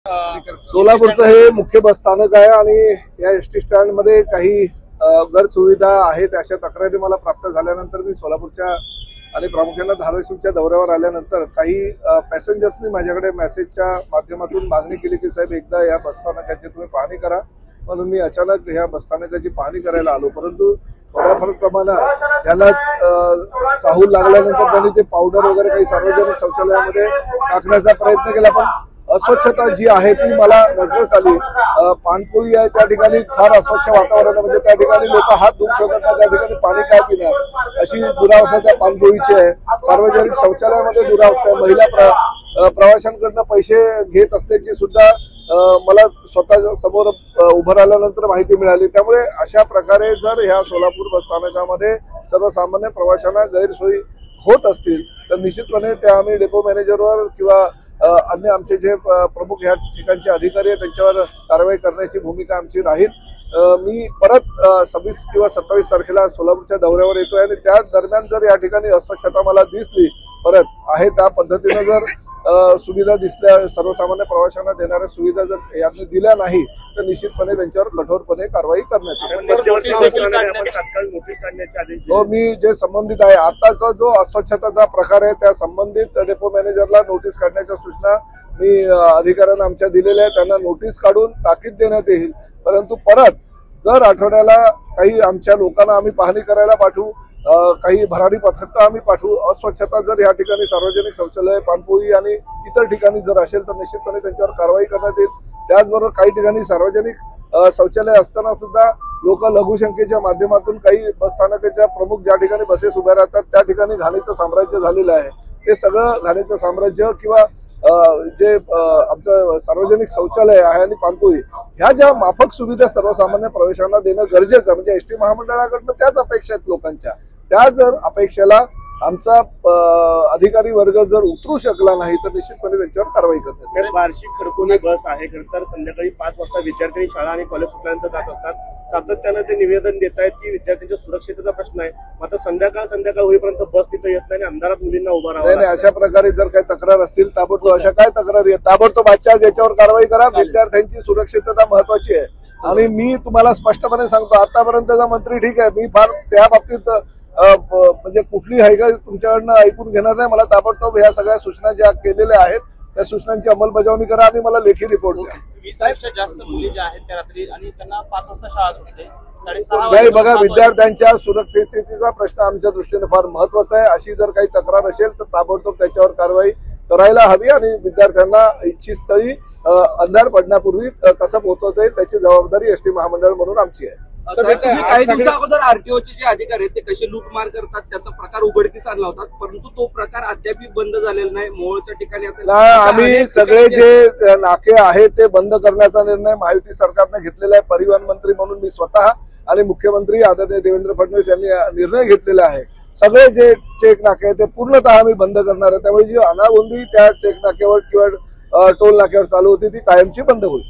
सोलापूरचं हे मुख्य बस स्थानक आहे आणि या एसटी स्टँड मध्ये काही गैरसुविधा आहेत अशा तक्रारी मला प्राप्त झाल्यानंतर मी सोलापूरच्या आणि प्रामुख्याने धाराशिवच्या दौऱ्यावर आल्यानंतर काही पॅसेंजर्सनी माझ्याकडे मेसेजच्या माध्यमातून मागणी केली की साहेब एकदा या बस स्थानकाची तुम्ही पाहणी करा। म्हणून मी अचानक ह्या बस स्थानकाची पाहणी करायला आलो, परंतु थोड्याफार प्रमाणात याला चाहूल लागल्यानंतर त्यांनी ते पावडर वगैरे काही सार्वजनिक शौचालयामध्ये टाकण्याचा प्रयत्न केला, पण अस्वच्छता जी आहे ती मला नजरेस आली। पानपोई आहे त्या ठिकाणी फार अस्वच्छ वातावरण, म्हणजे त्या ठिकाणी लोक हात धुवू शकत नाही, त्या ठिकाणी पाणी काय पिणार अशी दुरावस्था त्या पानपोईची आहे। सार्वजनिक शौचालयामध्ये दुरावस्था आहे। महिला प्रवाशांकडून पैसे घेत असल्याची सुद्धा मला स्वतः समोर उभं राहिल्यानंतर माहिती मिळाली। त्यामुळे अशा प्रकारे जर ह्या सोलापूर बस स्थानकामध्ये सर्वसामान्य प्रवाशांना गैरसोयी होत असतील तर निश्चितपणे त्या आम्ही डेपो मॅनेजरवर किंवा अन्य आमचे जे प्रमुख या ठिकाणचे अधिकारी आहेत त्यांच्यावर कारवाई करण्याची भूमिका आमची राहील। मी परत 26 किंवा 27 तारखेला सोलापूरच्या दौऱ्यावर येतोय आणि त्या दरम्यान जर या ठिकाणी अस्वच्छता मला दिसली परत आहे त्या पद्धतीने जर सुविधा दिसल्या, सर्वसामान्य प्रवाशांना देणाऱ्या सुविधा जर यांनी दिल्या नाही तर निश्चितपणे त्यांच्यावर कठोरपणे कारवाई करण्यात येईल। हो, मी जे संबंधित आहे आताचा जो अस्वच्छताचा प्रकार आहे त्या संबंधित डेपो मॅनेजरला नोटीस काढण्याच्या सूचना मी अधिकाऱ्यांना आमच्या दिलेल्या आहेत। त्यांना नोटीस काढून ताकीद देण्यात येईल, परंतु परत दर आठवड्याला काही आमच्या लोकांना आम्ही पाहणी करायला पाठवू, काही भरारी पथक आम्ही पाठवू। अस्वच्छता जर या ठिकाणी सार्वजनिक शौचालय, पानपोई आणि इतर ठिकाणी जर असेल तर निश्चितपणे त्यांच्यावर कारवाई करण्यात येईल। त्याचबरोबर काही ठिकाणी सार्वजनिक शौचालय असताना सुद्धा लोक लघुशंकेच्या माध्यमातून काही बस स्थानकाच्या प्रमुख ज्या ठिकाणी बसेस उभ्या राहतात त्या ठिकाणी घाणीचं साम्राज्य झालेलं आहे। ते सगळं घाणीचं साम्राज्य किंवा जे आमचं सार्वजनिक शौचालय आहे आणि पानपोई ह्या ज्या माफक सुविधा सर्वसामान्य प्रवाशांना देणं गरजेचं, म्हणजे एसटी महामंडळाकडनं त्याच अपेक्षा आहेत लोकांच्या, त्या जर अपेक्षेला आमचा अधिकारी वर्ग जर उतरू शकला नाही तर निश्चितपणे त्यांच्यावर कारवाई करण्यात येईल। वार्षिक खडकोली बस आहे, खरंतर संध्याकाळी 5 वाजता विद्यार्थी शाळा आणि कॉलेज सुटल्यानंतर जात असतात। सातत्यानं ते निवेदन देत आहेत की विद्यार्थ्यांच्या सुरक्षेचा प्रश्न आहे, मात्र संध्याकाळ होईपर्यंत बस तिथे येत नाही आणि अंधारात मुलींना उभा राहावं नाही। अशा प्रकारे जर काही तक्रार असतील ताबडतोब अशा काय तक्रारी आहेत ताबडतोब आजच्या याच्यावर कारवाई करा। विद्यार्थ्यांची सुरक्षितता महत्वाची आहे आणि मी तुम्हाला स्पष्टपणे सांगतो आतापर्यंतचा मंत्री ठीक आहे, मी फार त्या बाबतीत म्हणजे कुठली हायगा तुमच्याकडनं ऐकून घेणार नाही। मला ताबडतोब ह्या सगळ्या सूचना ज्या केलेल्या आहेत त्या सूचनांची अंमलबजावणी करा आणि मला लेखी रिपोर्ट द्या। 20पेक्षा जास्त मुली ज्या आहेत त्या रात्री आणि त्यांना 5 वाजता शाळा सुटते, 6:30 नाही बघा, विद्यार्थ्यांच्या सुरक्षिततेचा प्रश्न आमच्या दृष्टीने फार महत्वाचा आहे। अशी जर काही तक्रार असेल तर ताबडतोब त्याच्यावर कारवाई करायला हवी आणि विद्यार्थ्यांना इच्छित स्थळी अंधार पडण्यापूर्वी कसं पोहोचवता येईल त्याची जबाबदारी एसटी महामंडळ म्हणून आमची आहे। काही दिवसा अगोदर आरटीओचे जे अधिकारी आहेत ते कसे लूटमार करतात त्याचा प्रकार उघडकीस आणला होता, परंतु तो प्रकार अद्याप बंद झालेला नाही। मोहोळच्या ठिकाणी आम्ही सगळे जे नाके आहेत ते बंद करण्याचा निर्णय महायुती सरकारने घेतलेला आहे। परिवहन मंत्री म्हणून मी स्वतः आणि मुख्यमंत्री आदरणीय देवेंद्र फडणवीस यांनी निर्णय घेतलेला आहे। सगळे जे चेक नाके आहेत ते पूर्णतः आम्ही बंद करणार आहे। त्यामुळे जी अनागोंदी त्या चेक नाक्यावर किंवा टोल नाक्यावर चालू होती ती कायमची बंद होईल।